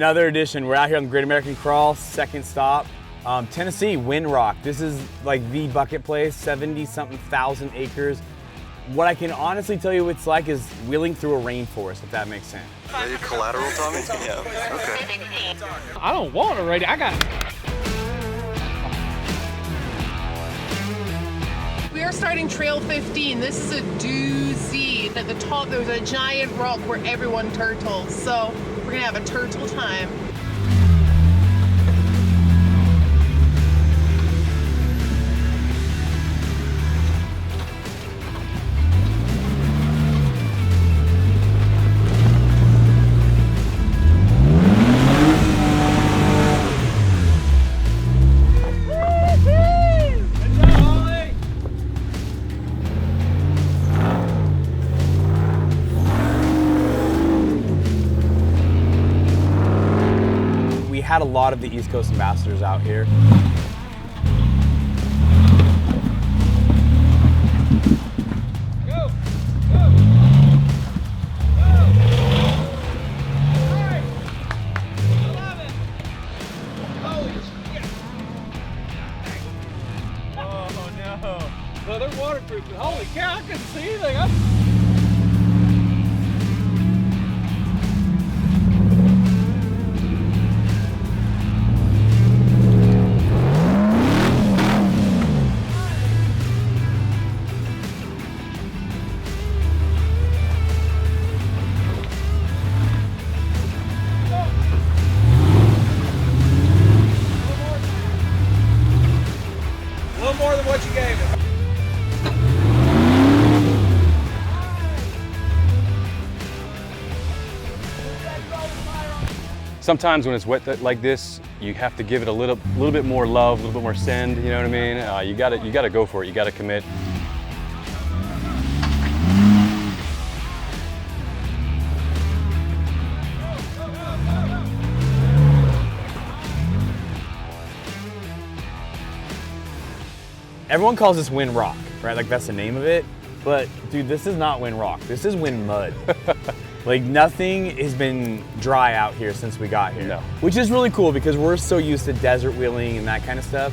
Another edition. We're out here on the Great American Crawl, second stop. Tennessee, Windrock. This is like the bucket place, 70-something thousand acres. What I can honestly tell you it's like is wheeling through a rainforest, if that makes sense. Are you collateral, Tommy? Yeah. Okay. I don't want a radio. I got. We are starting Trail 15. This is a doozy. At the top, there's a giant rock where everyone turtles. So we're gonna have a turtle time. Had a lot of the East Coast ambassadors out here. Go! Go! Go! 11! Holy shit! Oh no! Well, they're waterproof, but holy cow, I couldn't see anything. More than what you gave me. Sometimes when it's wet like this, you have to give it a little bit more love, a little bit more send. You know what I mean? You gotta go for it. You gotta commit. Everyone calls this Windrock, right? Like that's the name of it. But dude, this is not Windrock. This is wind mud. Like nothing has been dry out here since we got here. No. Which is really cool because we're so used to desert wheeling and that kind of stuff.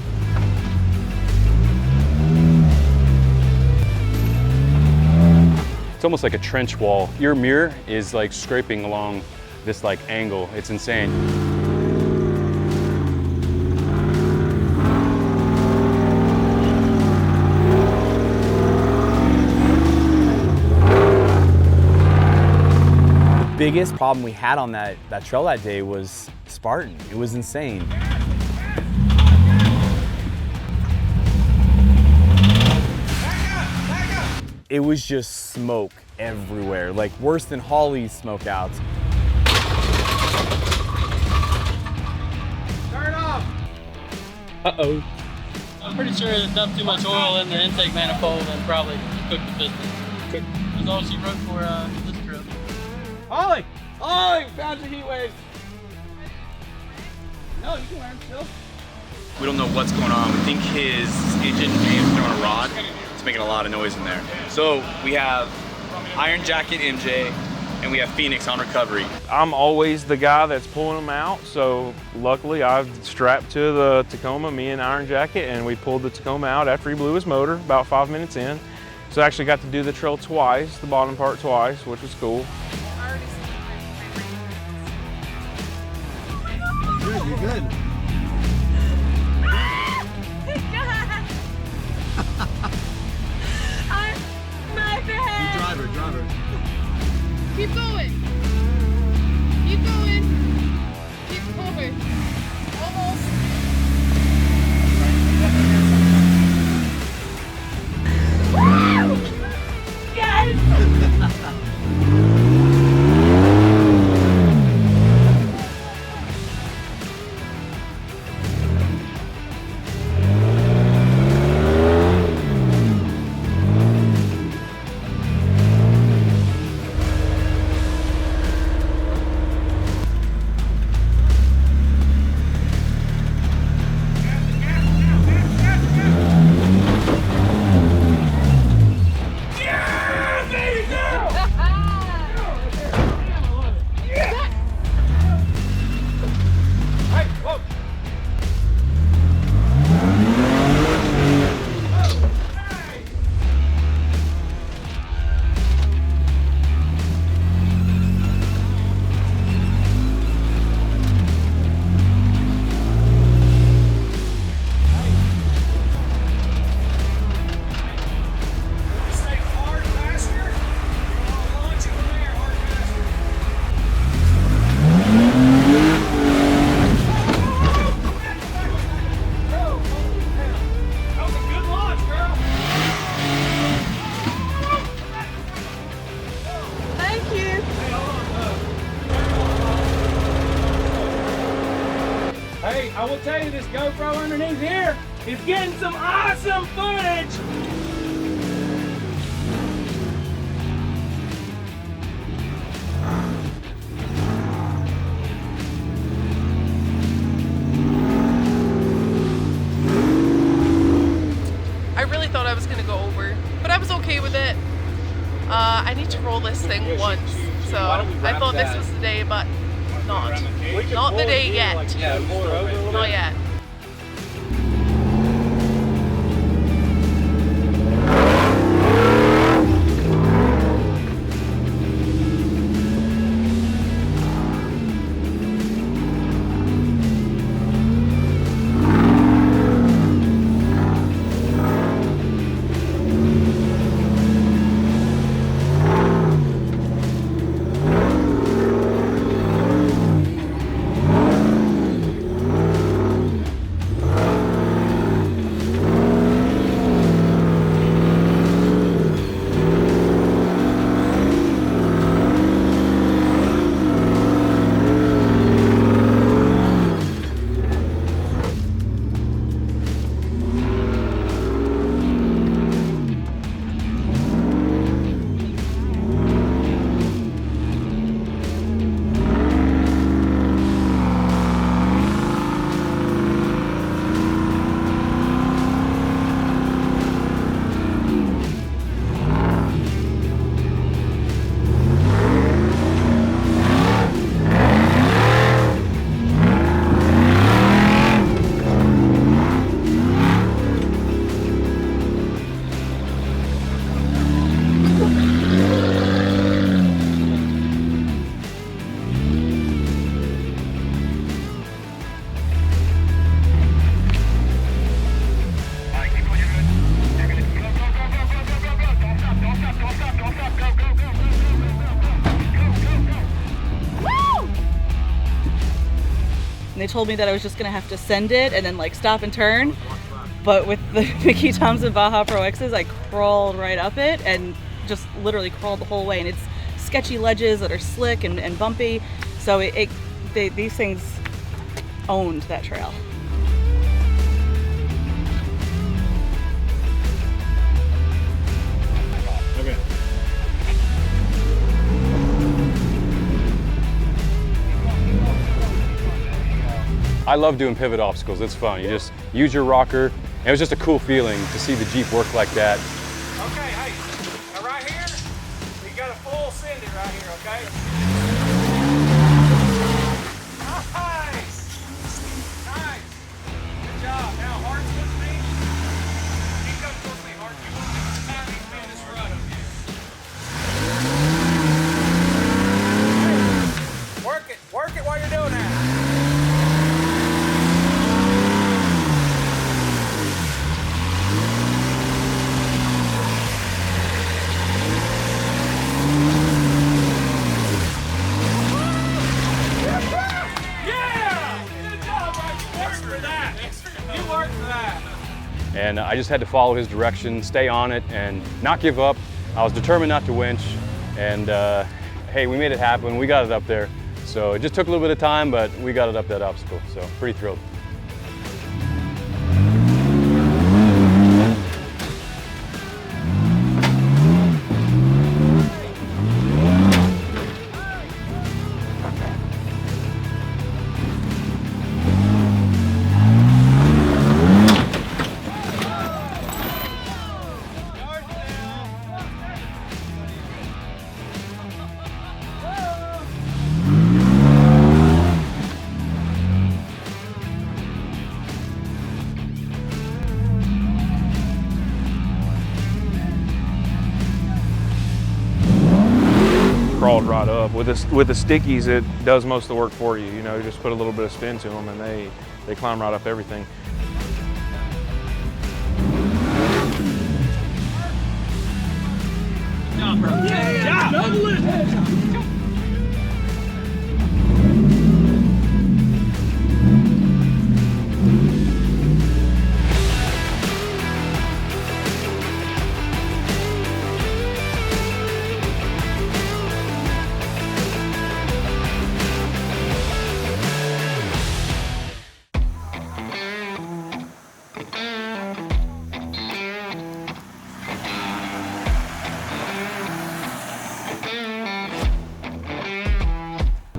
It's almost like a trench wall. Your mirror is like scraping along this like angle. It's insane. The biggest problem we had on that trail that day was Spartan. It was insane. It was just smoke everywhere, like worse than HOLLIE smokeouts. Turn off! Uh-oh. I'm pretty sure it dumped too much oil in the intake manifold and probably cooked the piston. That's all she wrote for this trip. Holly! Holly! Found your heat wave! No, you can wear them still. We don't know what's going on. We think his engine may have thrown a rod. It's making a lot of noise in there. So we have Iron Jacket MJ and we have Phoenix on recovery. I'm always the guy that's pulling them out, so luckily I've strapped to the Tacoma, me and Iron Jacket, and we pulled the Tacoma out after he blew his motor about 5 minutes in. So I actually got to do the trail twice, the bottom part twice, which was cool. Good, you're good. Driver. Keep going. Keep going. Keep forward. Almost. Woo! Yes! I will tell you, this GoPro underneath here is getting some awesome footage. I really thought I was gonna go over, but I was okay with it. I need to roll this thing once, so I thought this was the day, but not the day yet. Not yet. They told me that I was just gonna have to send it and then like stop and turn. But with the Mickey Thompson Baja Pro X's, I crawled right up it and just literally crawled the whole way. And it's sketchy ledges that are slick and bumpy. So these things owned that trail. Okay. I love doing pivot obstacles. It's fun. You just use your rocker. And it was just a cool feeling to see the Jeep work like that. Okay, hey, now right here, we got a full send it right here, okay? Nice! Nice! Good job. Now, Hart, towards me. Keep coming towards me, Hart. You want to time me in this rut up here. Hey, work it while you're doing that. And I just had to follow his direction, stay on it, and not give up. I was determined not to winch, and hey, we made it happen. We got it up there. So it just took a little bit of time, but we got it up that obstacle, so pretty thrilled. Crawled right up. With the stickies, it does most of the work for you. You know, you just put a little bit of spin to them and they climb right up everything. Yeah, double it!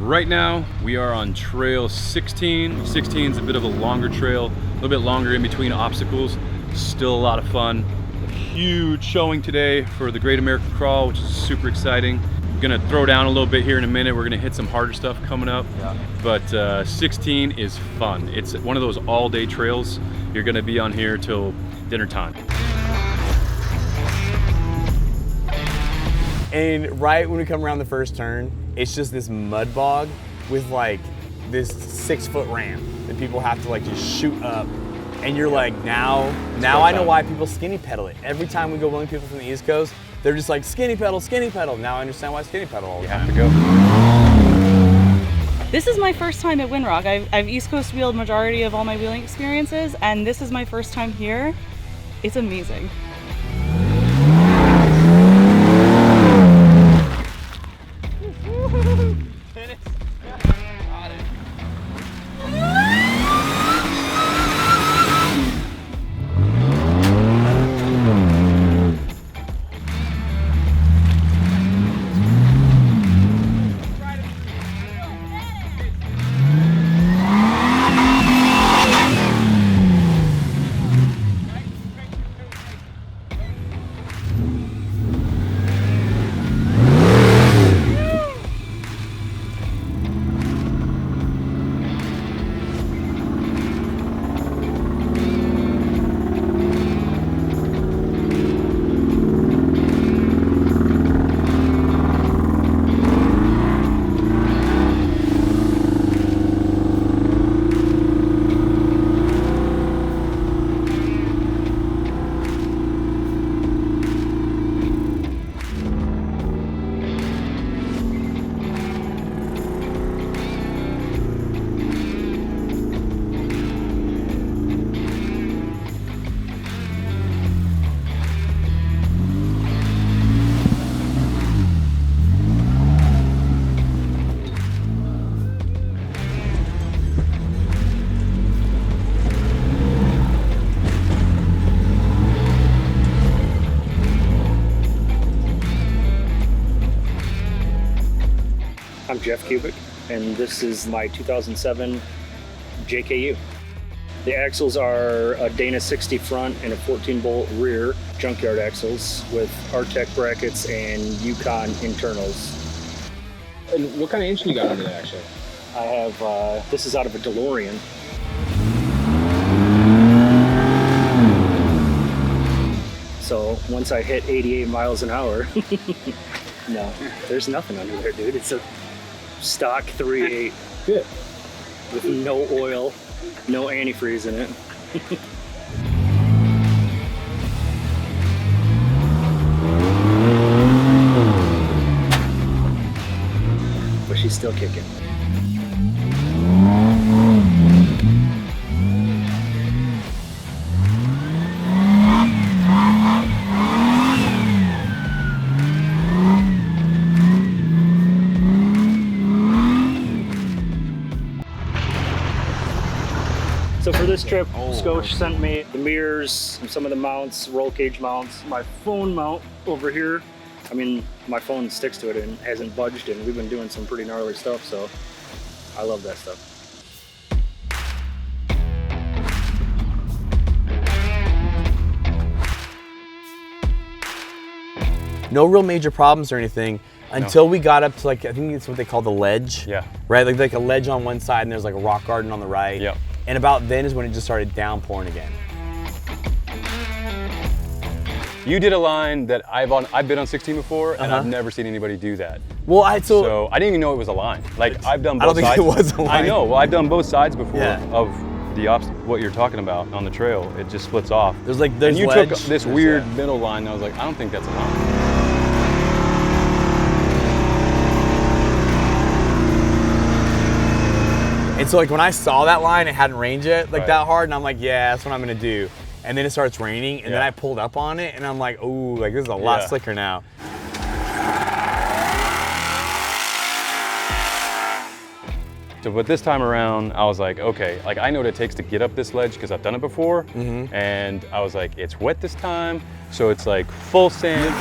Right now, we are on trail 16. 16 is a bit of a longer trail, a little bit longer in between obstacles. Still a lot of fun. Huge showing today for the Great American Crawl, which is super exciting. I'm gonna throw down a little bit here in a minute. We're gonna hit some harder stuff coming up. Yeah. But 16 is fun. It's one of those all-day trails. You're gonna be on here till dinner time. And right when we come around the first turn, it's just this mud bog with like this 6-foot ramp that people have to like just shoot up. And you're like, now I know why people skinny pedal it. Every time we go wheeling people from the East Coast, they're just like skinny pedal, skinny pedal. Now I understand why skinny pedal all the time. You have to go. This is my first time at Windrock. I've East Coast wheeled majority of all my wheeling experiences, and this is my first time here. It's amazing. I'm Jeff Kubik, and this is my 2007 JKU. The axles are a Dana 60 front and a 14-bolt rear junkyard axles with Artec brackets and Yukon internals. And what kind of engine you got under that, actually? I have, this is out of a DeLorean. So once I hit 88 miles an hour, no, there's nothing under there, dude. It's a stock 3.8. Good. With no oil, no antifreeze in it. But she's still kicking. So for this trip, Scosche sent me the mirrors and some of the mounts, roll cage mounts, my phone mount over here. I mean, my phone sticks to it and hasn't budged, and we've been doing some pretty gnarly stuff, so I love that stuff. No real major problems or anything until we got up to, like, I think it's what they call the ledge. Yeah. Right, like a ledge on one side and there's like a rock garden on the right. Yep. And about then is when it just started downpouring again. You did a line that I've been on 16 before, and I've never seen anybody do that. Well, so I didn't even know it was a line. Like, I've done both sides. I don't think it was a line. I know. Well, I've done both sides before of the what you're talking about on the trail. It just splits off. There's and you ledge, took this weird middle line, and I was like, I don't think that's a line. And so, like, when I saw that line, it hadn't rained yet that hard, and I'm like, yeah, that's what I'm gonna do. And then it starts raining, and then I pulled up on it, and I'm like, ooh, like, this is a lot slicker now. So, but this time around, I was like, okay, like, I know what it takes to get up this ledge because I've done it before, and I was like, it's wet this time, so it's like full sand.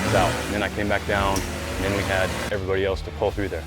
pops out. And then I came back down, and then we had everybody else to pull through there.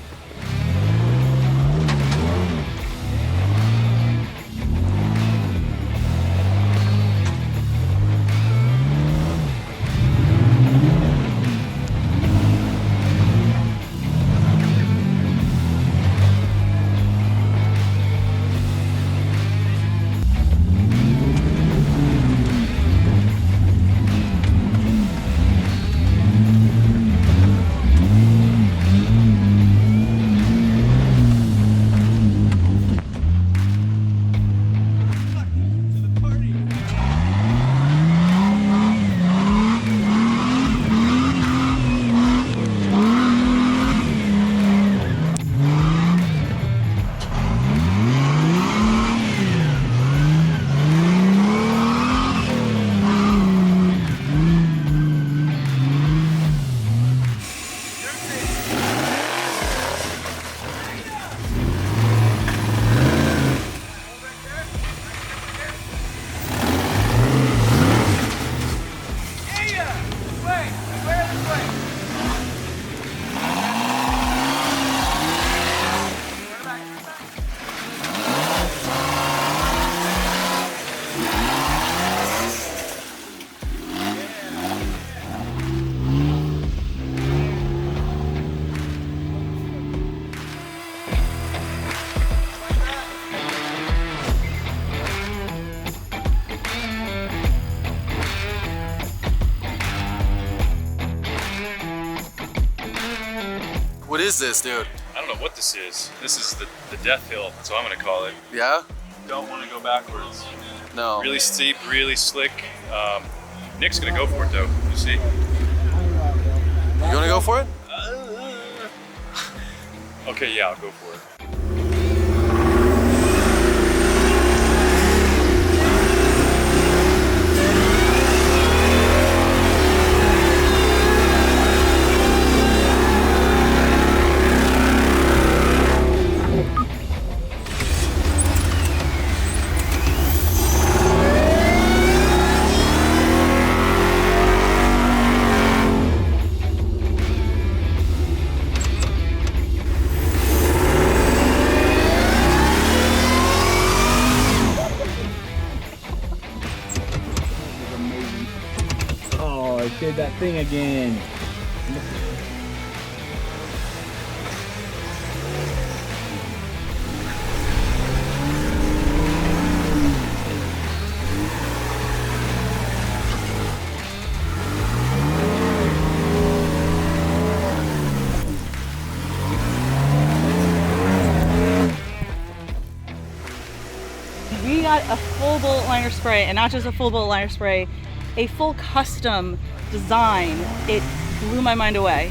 What is this, dude? I don't know what this is. This is the death hill, that's what I'm gonna call it. Yeah? Don't want to go backwards. No. Really steep, really slick. Nick's gonna go for it though, you see? You gonna go for it? Okay, yeah, I'll go for it. Oh, I did that thing again. We got a full bullet liner spray, and not just a full bullet liner spray, a full custom design. It blew my mind away.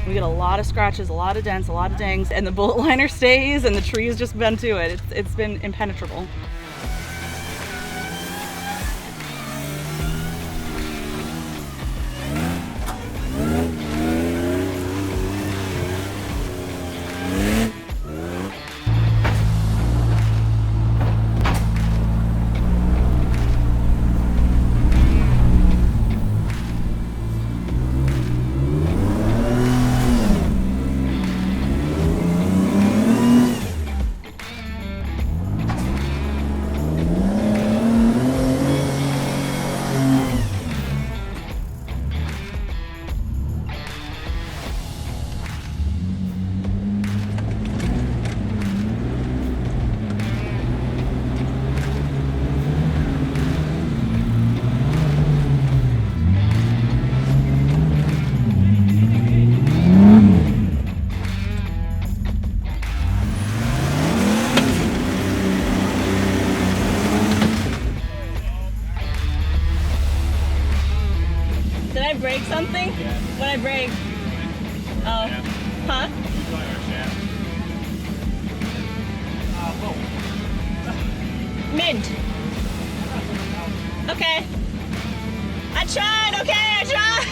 We get a lot of scratches, a lot of dents, a lot of dings, and the bullet liner stays, and the tree has just been to it. It's been impenetrable. Did I break something? Yeah. What did I break? Oh. Huh? Mint. Okay. I tried, okay, I tried.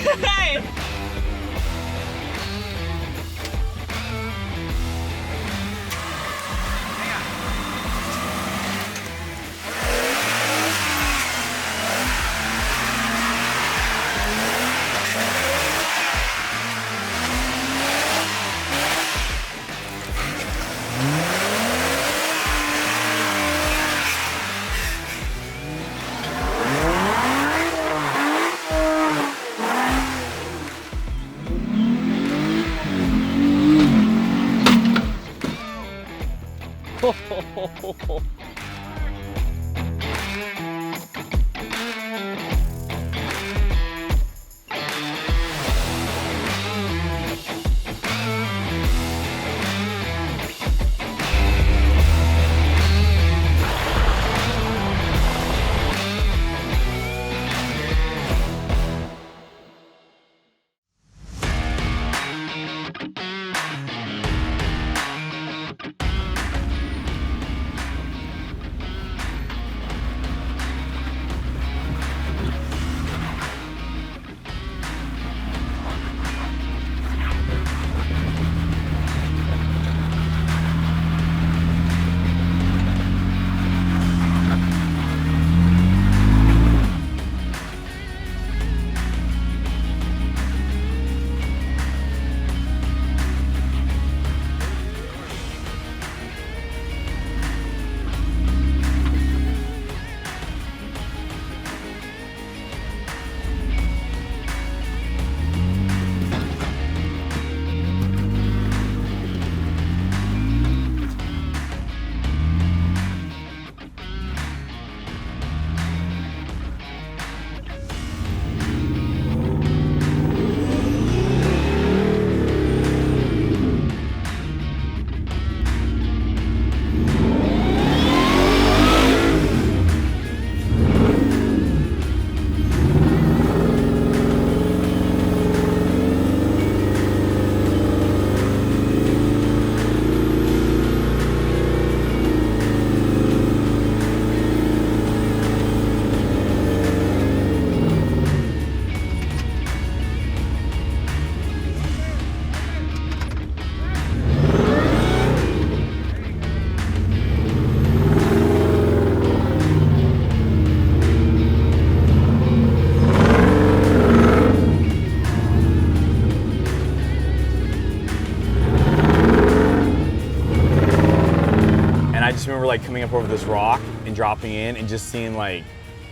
I just remember like coming up over this rock and dropping in and just seeing like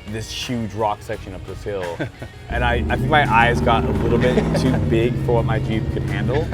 this huge rock section up this hill. And I think my eyes got a little bit too big for what my Jeep could handle.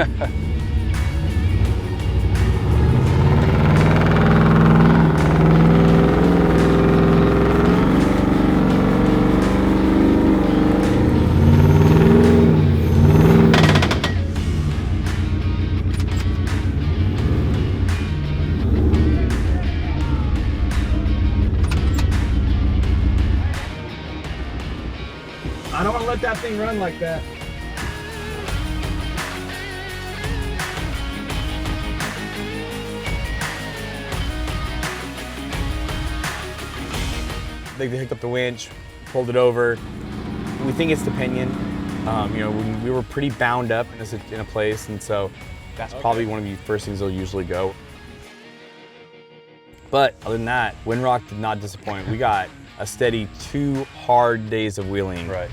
I don't want to let that thing run like that. They hooked up the winch, pulled it over. We think it's the pinion. You know, we were pretty bound up in a place, and so that's probably one of the first things they'll usually go. But other than that, Windrock did not disappoint. We got a steady 2 hard days of wheeling. Right.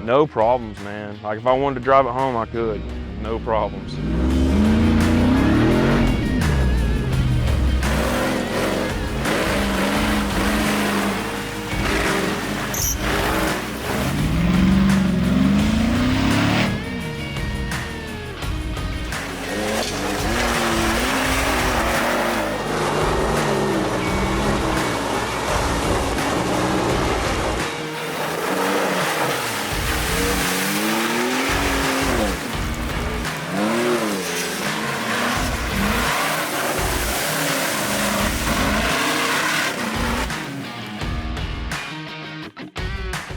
No problems, man. Like if I wanted to drive it home, I could. No problems.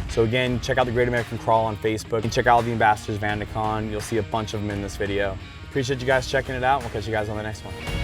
So again, check out the Great American Crawl on Facebook and check out the ambassadors of Vandicon. You'll see a bunch of them in this video. Appreciate you guys checking it out. We'll catch you guys on the next one.